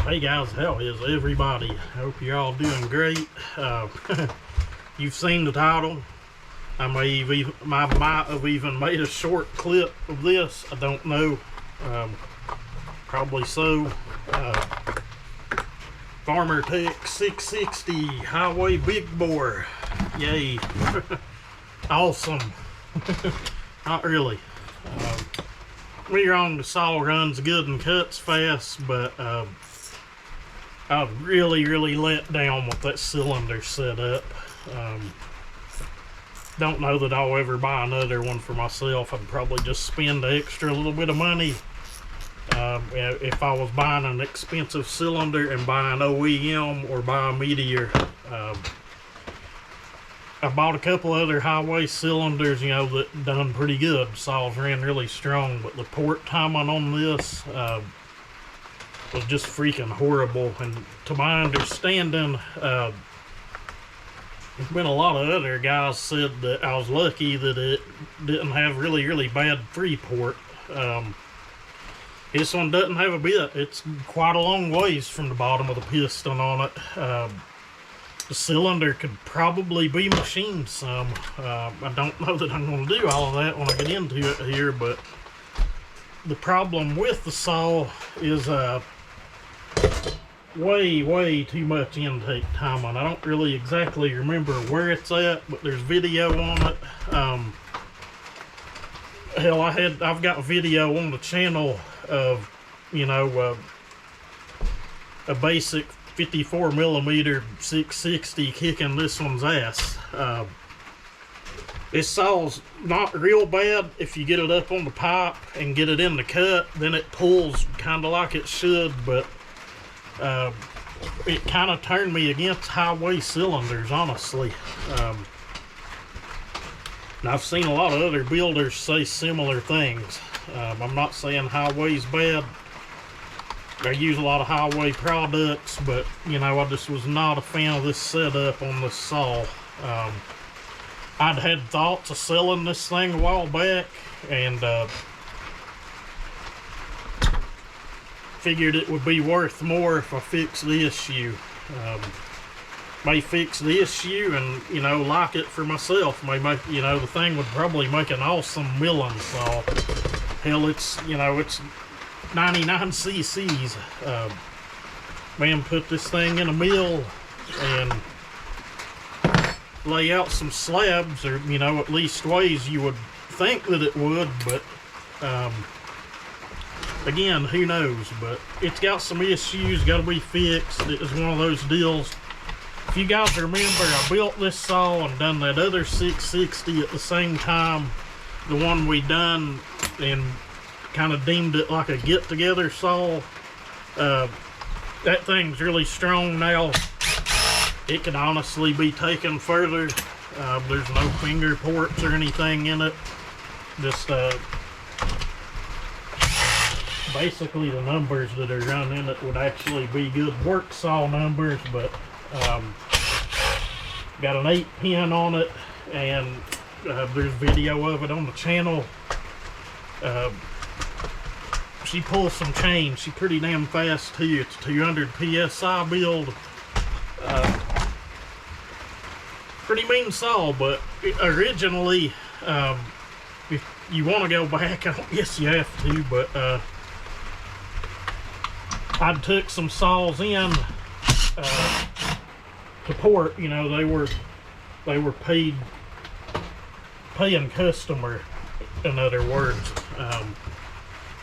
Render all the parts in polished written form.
Hey guys, how is everybody? Hope you're all doing great. You've seen the title. I might have even made a short clip of this. I don't know. Probably so. Farmertec 660 Hyway big bore. Yay. Awesome. Not really. Me wrong, the saw runs good and cuts fast, but I was really let down with that cylinder setup. Don't know that I'll ever buy another one for myself. I'd probably just spend the extra little bit of money if I was buying an expensive cylinder and buy an OEM or buy a Meteor. I bought a couple other Hyway cylinders, that done pretty good. Saws ran really strong, but the port timing on this was just freaking horrible. And to my understanding, there's been a lot of other guys said that I was lucky that it didn't have really bad free port. This one doesn't have a bit. It's quite a long ways from the bottom of the piston on it. The cylinder could probably be machined some. I don't know that I'm going to do all of that when I get into it here, but the problem with the saw is way too much intake timing. I don't really exactly remember where it's at, but there's video on it. Hell, I've got a video on the channel of a basic 54mm 660 kicking this one's ass. This saw's not real bad. If you get it up on the pipe and get it in the cut, then it pulls kind of like it should, but it kind of turned me against Hyway cylinders, honestly. And I've seen a lot of other builders say similar things. I'm not saying Hyway's bad. I use a lot of Hyway products, but I just was not a fan of this setup on this saw. I'd had thoughts of selling this thing a while back, and figured it would be worth more if I fixed the issue. May fix the issue and like it for myself. May make the thing would probably make an awesome milling saw. Hell, it's 99 cc's. Man, put this thing in a mill and lay out some slabs, or at least ways you would think that it would, but again, who knows. But it's got some issues, got to be fixed. It was one of those deals. If you guys remember, I built this saw and done that other 660 at the same time, the one we done, and kind of deemed it like a get-together saw. That thing's really strong now. It could honestly be taken further. There's no finger ports or anything in it. Just basically the numbers that are run in it would actually be good work saw numbers, but got an 8-pin on it, and there's video of it on the channel. She pulls some chain. She's pretty damn fast too. It's a 200 psi build. Pretty mean saw, but originally, if you want to go back, I guess you have to, but I took some saws in to port. They were paying customer, in other words.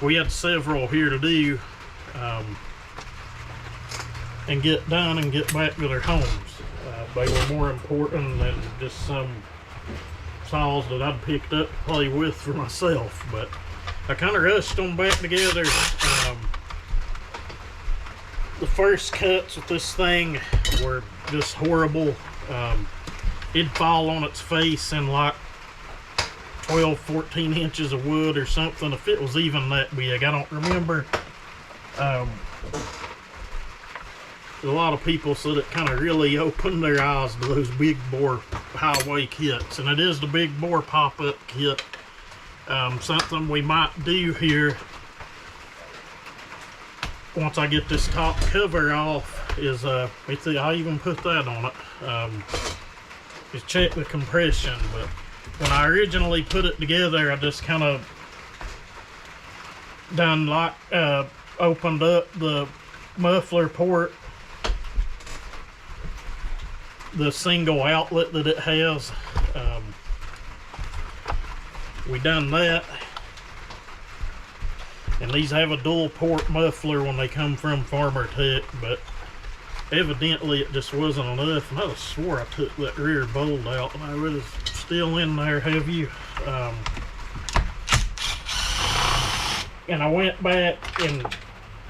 We had several here to do and get done and get back to their homes. They were more important than just some saws that I'd picked up to play with for myself, but I kind of rushed them back together. The first cuts with this thing were just horrible. It'd fall on its face in like 12-14 inches of wood or something, if it was even that big. I don't remember. A lot of people said it kind of really opened their eyes to those big bore Hyway kits, and it is the big bore pop-up kit. Something we might do here once I get this top cover off is I even put that on it. Is check the compression. But when I originally put it together, I just kind of done like opened up the muffler port, the single outlet that it has. We done that, and these have a dual port muffler when they come from Farmertec, but evidently it just wasn't enough, and I swore I took that rear bolt out. No, it is still in there. Have you? And I went back and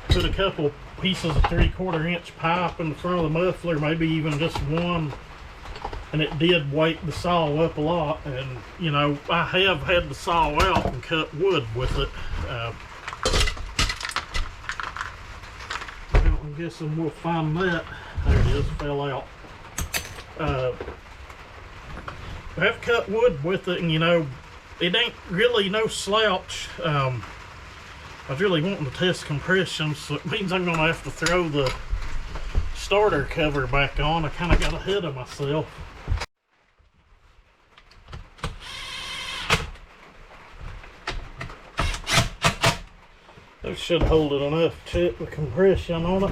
put a couple pieces of 3/4 inch pipe in the front of the muffler, maybe even just one, and it did wake the saw up a lot. And you know, I have had the saw out and cut wood with it. Well, I'm guessing we'll find that. There it is, fell out. I have cut wood with it, and you know, it ain't really no slouch. I was really wanting to test compression, so it means I'm gonna have to throw the starter cover back on. I kind of got ahead of myself. That should hold it enough to check the compression on it.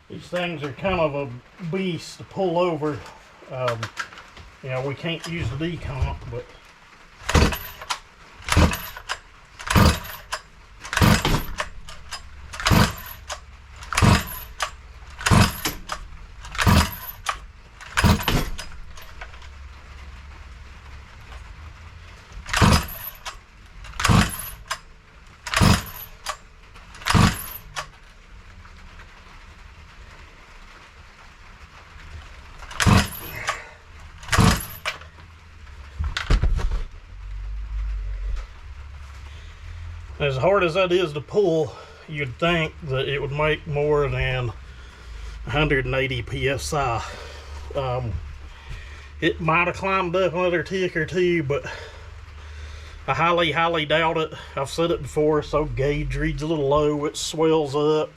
These things are kind of a beast to pull over. You know, we can't use the decomp, but as hard as that is to pull, you'd think that it would make more than 180 psi. It might have climbed up another tick or two, but I highly doubt it. I've said it before, so gauge reads a little low, it swells up.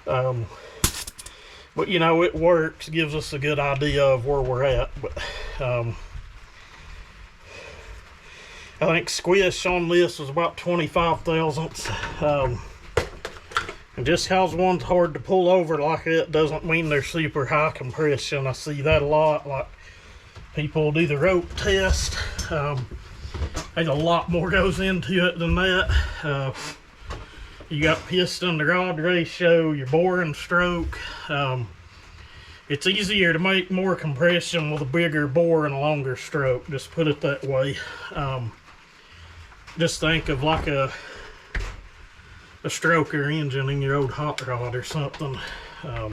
But you know, it works, gives us a good idea of where we're at. But I think squish on this was about 25 thousandths. And just because one's hard to pull over like that doesn't mean they're super high compression. I see that a lot, like people do the rope test. There's a lot more goes into it than that. You got piston to rod ratio, your boring stroke. It's easier to make more compression with a bigger bore and a longer stroke, just put it that way. Just think of like a stroker engine in your old hot rod or something. They're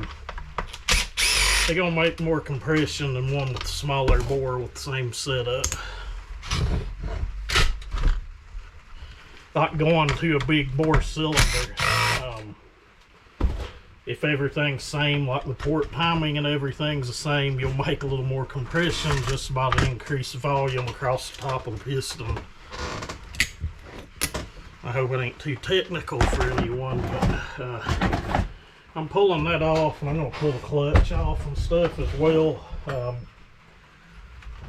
gonna make more compression than one with a smaller bore with the same setup. Like going to a big bore cylinder. If everything's same, like the port timing and everything's the same, you'll make a little more compression just by the increased volume across the top of the piston. I hope it ain't too technical for anyone, but I'm pulling that off, and I'm going to pull the clutch off and stuff as well.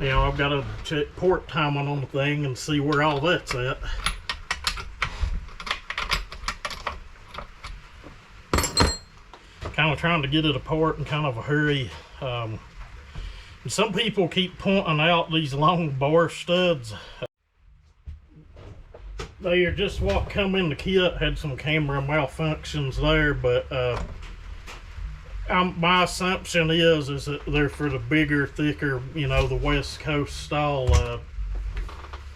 You know, I've got to check port timing on the thing and see where all that's at. Kind of trying to get it apart in kind of a hurry. And some people keep pointing out these long bar studs. They are just what come in the kit. Had some camera malfunctions there, but my assumption is that they're for the bigger, thicker, you know, the West Coast style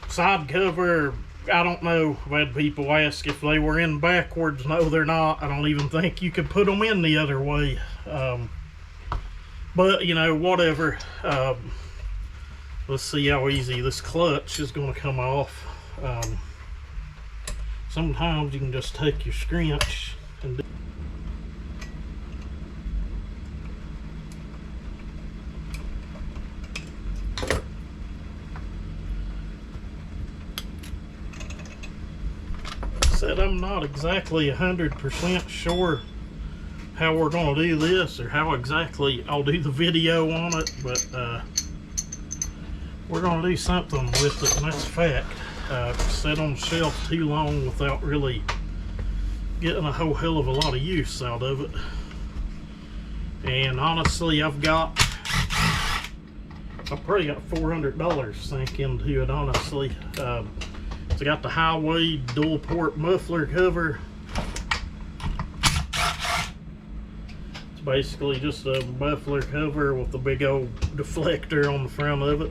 side cover. I don't know. I've had people ask if they were in backwards. No, they're not. I don't even think you could put them in the other way. But you know, whatever. Let's see how easy this clutch is going to come off. Sometimes you can just take your scrunch and do. Said I'm not exactly 100% sure how we're going to do this, or how exactly I'll do the video on it, but we're going to do something with it, and that's a fact. Sat on the shelf too long without really getting a whole hell of a lot of use out of it. And honestly, I've probably got $400 sunk into it, honestly. It's got the Hyway dual port muffler cover. It's basically just a muffler cover with a big old deflector on the front of it.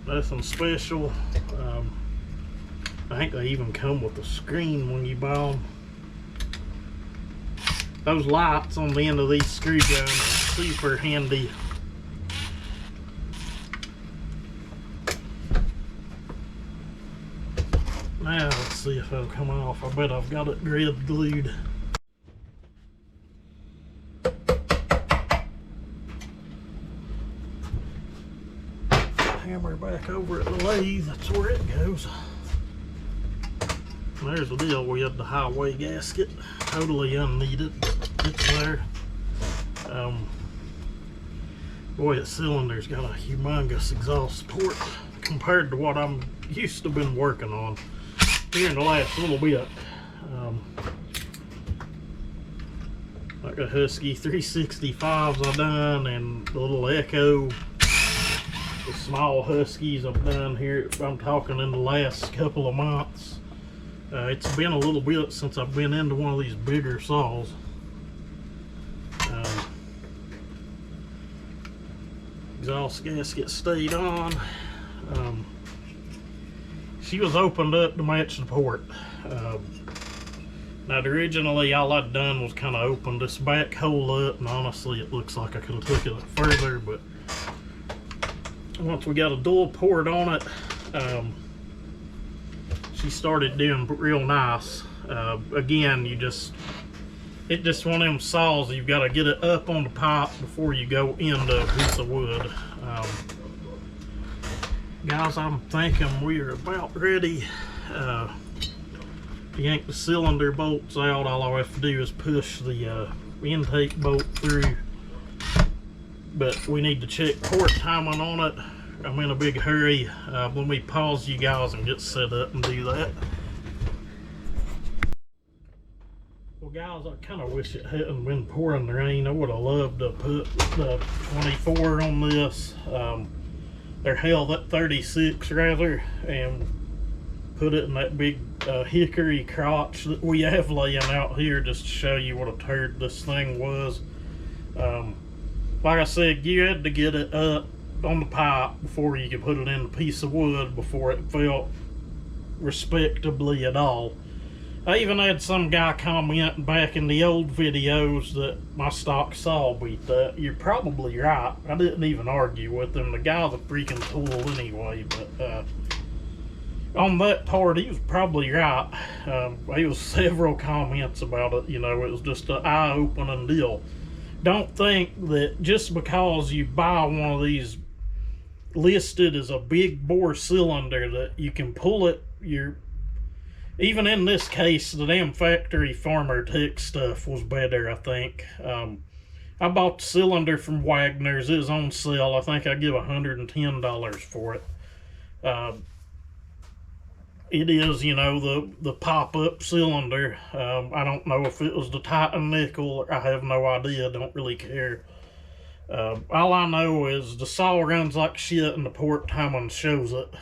Nothing special. I think they even come with a screen when you buy them. Those lights on the end of these screwdrivers are super handy. Now let's see if it'll come off. I bet I've got it glued. Hammer back over at the lathe, that's where it goes. There's the deal. We had the Hyway gasket, totally unneeded. It's there. Boy, that cylinder's got a humongous exhaust port compared to what I'm used to been working on here in the last little bit. Like a Husky 365s I've done, and the little Echo, the small Huskies I've done here. I'm talking in the last couple of months. It's been a little bit since I've been into one of these bigger saws. Exhaust gasket stayed on. She was opened up to match the port. Now originally all I'd done was kind of open this back hole up, and honestly it looks like I could have took it further, but once we got a dual port on it, she started doing real nice. Again, it's just one of them saws, you've got to get it up on the pipe before you go into a piece of wood. Guys, I'm thinking we are about ready to yank the cylinder bolts out. All I have to do is push the intake bolt through, but we need to check port timing on it. I'm in a big hurry. Let me pause you guys and get set up and do that. Well guys, I kind of wish it hadn't been pouring the rain. I would have loved to put the 24 on this, or hell, that 36 rather, and put it in that big hickory crotch that we have laying out here, just to show you what a turd this thing was. Like I said, you had to get it up on the pipe before you could put it in a piece of wood before it felt respectably at all. I even had some guy comment back in the old videos that my stock saw beat that. You're probably right. I didn't even argue with him. The guy's a freaking tool anyway, but on that part he was probably right. There was several comments about it. You know, it was just an eye-opening deal. Don't think that just because you buy one of these listed as a big bore cylinder that you can pull it. Even in this case, the damn factory Farmertec stuff was better, I think. I bought the cylinder from Wagner's. It was on sale. I think I give $110 for it. It is, you know, the pop-up cylinder. I don't know if it was the Titan nickel. I have no idea. Don't really care. All I know is the saw runs like shit and the port timing shows it.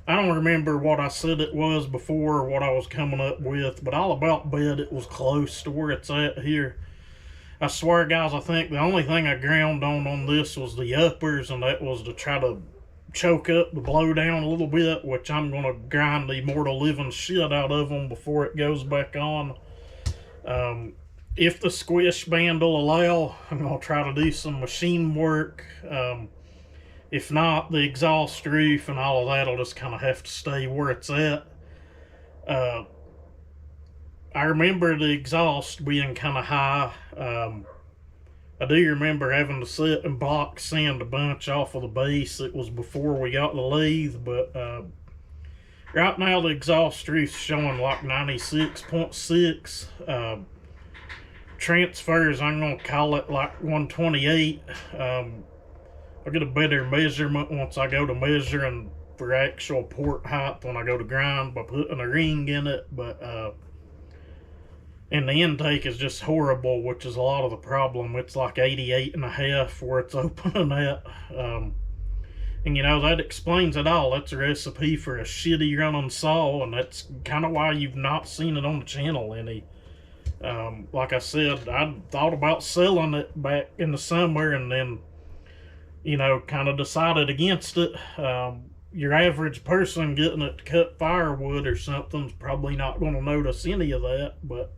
I don't remember what I said it was before or what I was coming up with, but I'll about bet it was close to where it's at here. I swear, guys, I think the only thing I ground on this was the uppers, and that was to try to choke up the blow down a little bit, which I'm going to grind the mortal living shit out of them before it goes back on. If the squish band will allow, I'm going to try to do some machine work. If not, the exhaust roof and all of that will just kind of have to stay where it's at. I remember the exhaust being kind of high. I do remember having to sit and block sand a bunch off of the base. It was before we got the lathe, but Right now the exhaust roof's showing like 96.6. Transfers, I'm gonna call it like 128. I'll get a better measurement once I go to measuring for actual port height when I go to grind by putting a ring in it, but and the intake is just horrible, which is a lot of the problem. It's like 88.5 where it's opening at. And you know, that explains it all. That's a recipe for a shitty running saw, and that's kind of why you've not seen it on the channel any. Like I said, I thought about selling it back in the summer, and then, you know, kind of decided against it. Your average person getting it to cut firewood or something's probably not going to notice any of that, but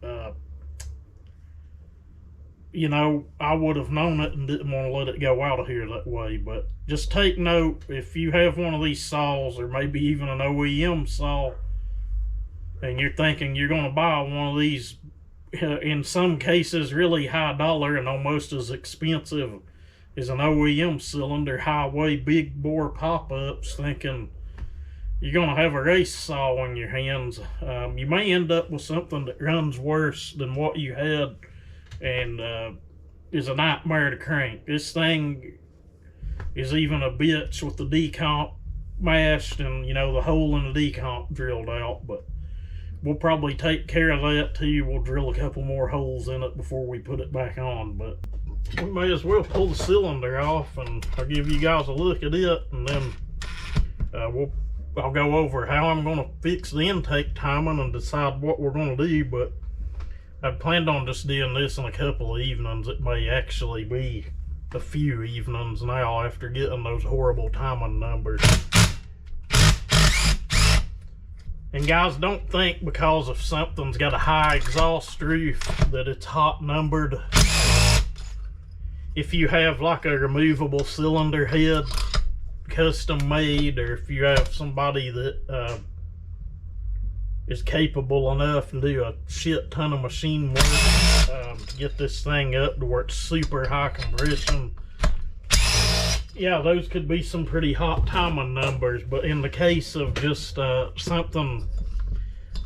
you know, I would have known it and didn't want to let it go out of here that way. But just take note, if you have one of these saws, or maybe even an OEM saw, and you're thinking you're going to buy one of these, in some cases really high dollar and almost as expensive is an OEM cylinder, Hyway big bore pop-ups, thinking you're going to have a race saw in your hands. You may end up with something that runs worse than what you had, and is a nightmare to crank. This thing is even a bitch with the decomp mashed and, you know, the hole in the decomp drilled out, but we'll probably take care of that too. We'll drill a couple more holes in it before we put it back on, but we may as well pull the cylinder off, and I'll give you guys a look at it, and then I'll go over how I'm going to fix the intake timing and decide what we're going to do. But I planned on just doing this in a couple of evenings. It may actually be a few evenings now after getting those horrible timing numbers. And guys, don't think because if something's got a high exhaust roof that it's hot numbered. If you have like a removable cylinder head, custom made, or if you have somebody that is capable enough to do a shit ton of machine work to get this thing up to where it's super high compression, yeah, those could be some pretty hot timing numbers. But in the case of just something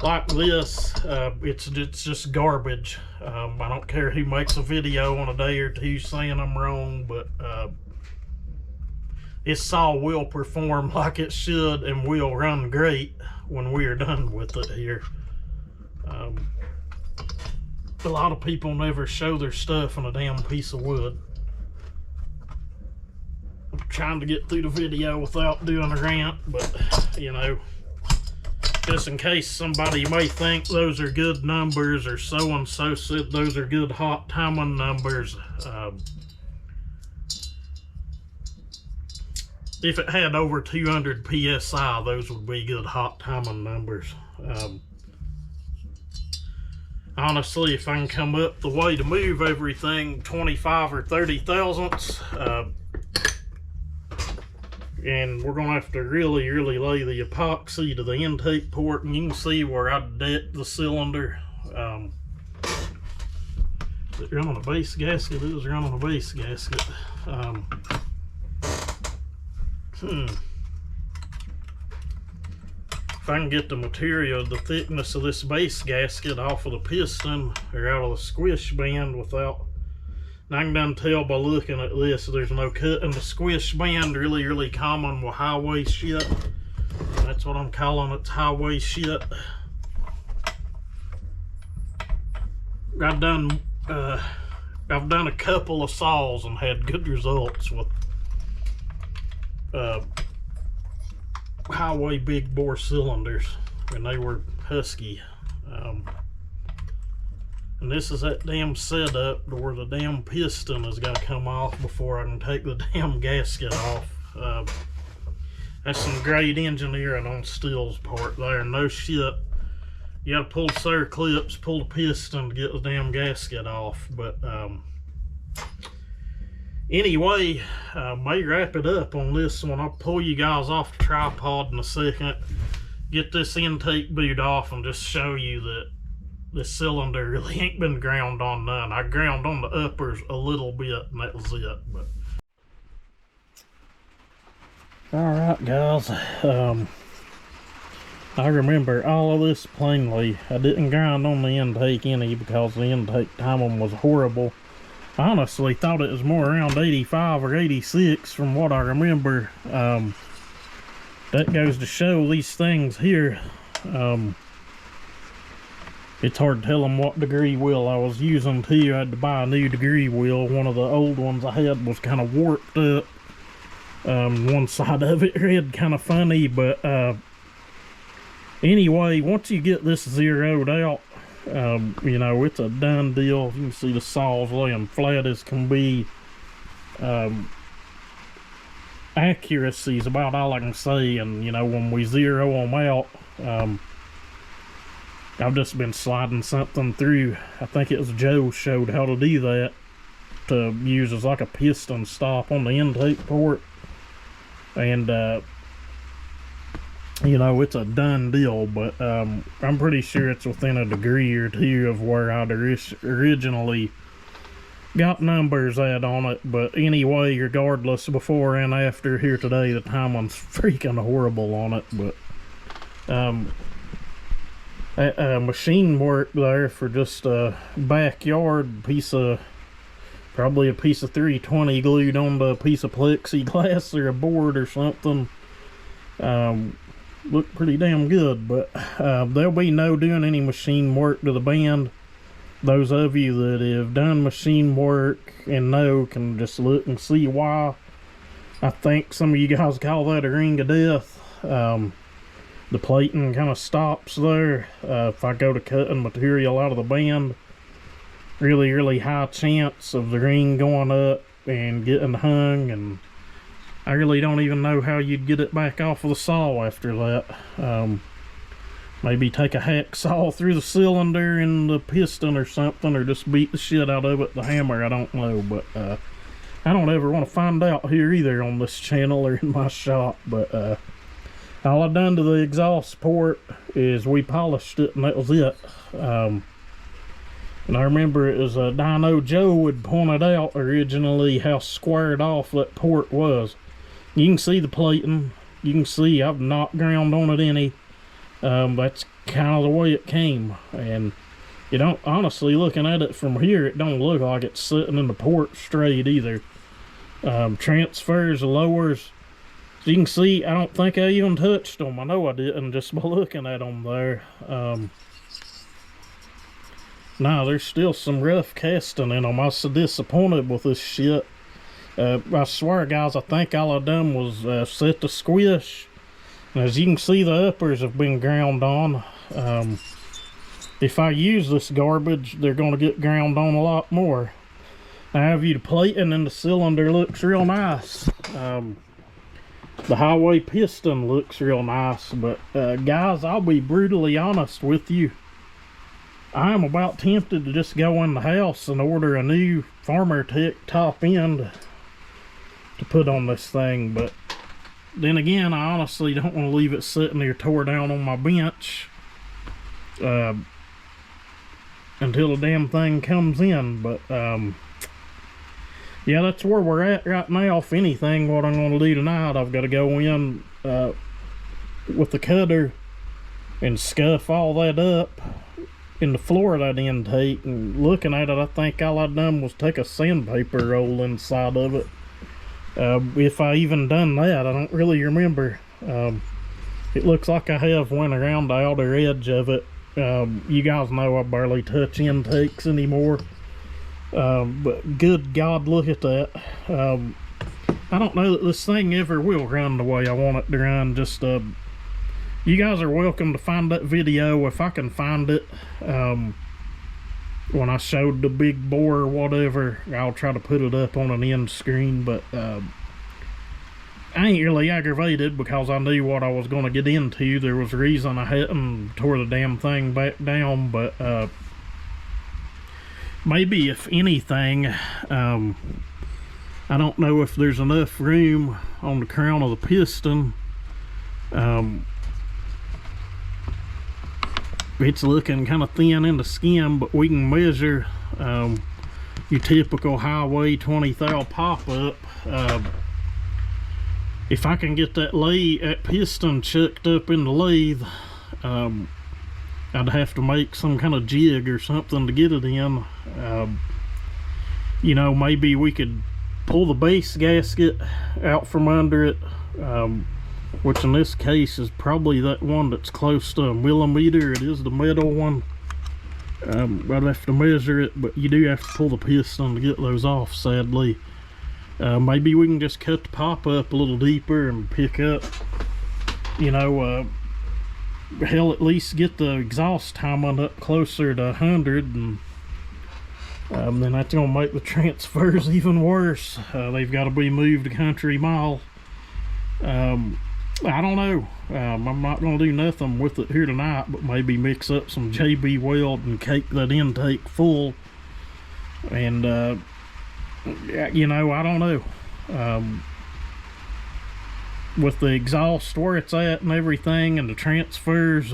like this, it's just garbage. I don't care who makes a video on a day or two saying I'm wrong, but this saw will perform like it should and will run great when we are done with it here. A lot of people never show their stuff on a damn piece of wood. I'm trying to get through the video without doing a rant, but you know, just in case somebody may think those are good numbers, or so-and-so said those are good hot timing numbers. If it had over 200 PSI, those would be good hot timing numbers. Honestly, if I can come up the way to move everything 25 or 30 thousandths, and we're gonna have to really lay the epoxy to the intake port, and you can see where I decked the cylinder. Is it running a base gasket? It is running a base gasket. If I can get the material, the thickness of this base gasket off of the piston or out of the squish band without, and I can done tell by looking at this, there's no cut in the squish band. Really common with Hyway shit. That's what I'm calling it, Hyway shit. I've done a couple of saws and had good results with Hyway big bore cylinders, and they were husky. And this is that damn setup where the damn piston has got to come off before I can take the damn gasket off. That's some great engineering on Steel's part there. No shit, you got to pull circlips, pull the piston to get the damn gasket off. But anyway, may wrap it up on this one. I'll pull you guys off the tripod in a second, get this intake boot off, and just show you that this cylinder really ain't been ground on none. I ground on the uppers a little bit, and that was it. But all right, guys, I remember all of this plainly. I didn't grind on the intake any because the intake timing was horrible. I honestly thought it was more around 85 or 86 from what I remember. That goes to show these things here. It's hard to tell them what degree wheel I was using too. I had to buy a new degree wheel. One of the old ones I had was kind of warped up. One side of it read kind of funny, but anyway, once you get this zeroed out, you know, it's a done deal. You can see the saws laying flat as can be. Accuracy is about all I can say, and you know, when we zero them out, I've just been sliding something through. I think it was Joe showed how to do that, to use as like a piston stop on the intake port, and you know, it's a done deal. But I'm pretty sure it's within a degree or two of where I'd originally got numbers at on it. But anyway, regardless, before and after here today, the timing's freaking horrible on it. But machine work there for just a backyard piece of, probably a piece of 320 glued onto a piece of plexiglass or a board or something. Looked pretty damn good. But there'll be no doing any machine work to the band. Those of you that have done machine work and know can just look and see why. I think some of you guys call that a ring of death. The plating kind of stops there. If I go to cutting material out of the band, really high chance of the ring going up and getting hung, and I really don't even know how you'd get it back off of the saw after that. Maybe take a hacksaw through the cylinder and the piston or something, or just beat the shit out of it with the hammer. I don't know, but I don't ever want to find out here either on this channel or in my shop. But all I've done to the exhaust port is we polished it, and that was it. And I remember it was Dino Joe had pointed out originally how squared off that port was. You can see the plating. You can see I've not ground on it any. That's kind of the way it came. And you don't, honestly, looking at it from here, it don't look like it's sitting in the port straight either. Transfers, lowers. So you can see, I don't think I even touched them. I know I didn't just by looking at them there. Now there's still some rough casting in them. I was so disappointed with this shit. I swear, guys, I think all I done was set the squish. And as you can see, the uppers have been ground on. If I use this garbage, they're going to get ground on a lot more. Now, the plating in the cylinder looks real nice. The Hyway piston looks real nice, but guys, I'll be brutally honest with you. I'm about tempted to just go in the house and order a new Farmertec top end to put on this thing. But then again, I honestly don't want to leave it sitting there tore down on my bench until the damn thing comes in. But yeah, that's where we're at right now. If anything, what I'm going to do tonight, I've got to go in with the cutter and scuff all that up in the floor of that intake. And looking at it, I think all I done was take a sandpaper roll inside of it. If I even done that, I don't really remember. It looks like I have went around the outer edge of it. You guys know I barely touch intakes anymore. But good God, look at that. I don't know that this thing ever will run the way I want it to run. Just you guys are welcome to find that video if I can find it. When I showed the big bore or whatever, I'll try to put it up on an end screen. But I ain't really aggravated because I knew what I was going to get into. There was a reason I hadn't tore the damn thing back down. But maybe if anything, I don't know if there's enough room on the crown of the piston. It's looking kind of thin in the skin, but we can measure your typical Hyway 20 thou pop-up. If I can get that piston chucked up in the lathe I'd have to make some kind of jig or something to get it in. You know, maybe we could pull the base gasket out from under it, which in this case is probably that one that's close to 1 millimeter. It is the metal one. I'd have to measure it, but you do have to pull the piston to get those off, sadly. Maybe we can just cut the pop up a little deeper and pick up, you know, hell, at least get the exhaust timing up closer to 100, and then that's gonna make the transfers even worse. They've got to be moved a country mile. I don't know. I'm not gonna do nothing with it here tonight, but maybe mix up some JB Weld and cake that intake full, and you know, I don't know. With the exhaust where it's at and everything, and the transfers,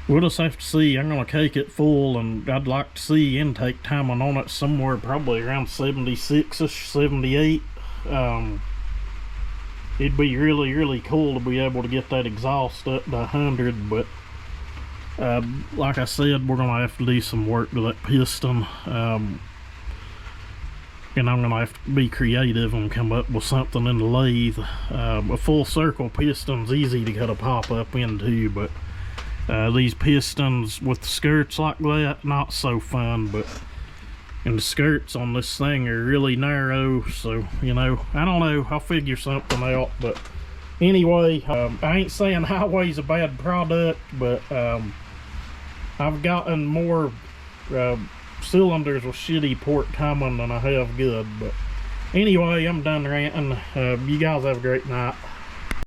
we'll just have to see. I'm gonna cake it full, and I'd like to see intake timing on it somewhere probably around 76ish, 78. It'd be really cool to be able to get that exhaust up to 100, but like I said, we're gonna have to do some work to that piston, and I'm gonna have to be creative and come up with something in the lathe. A full circle piston's easy to cut a pop up into, but these pistons with the skirts like that, not so fun. But and the skirts on this thing are really narrow, so you know, I don't know, I'll figure something out. But anyway, I ain't saying Hyway's a bad product, but I've gotten more cylinders with shitty port timing than I have good. But anyway, I'm done ranting. You guys have a great night.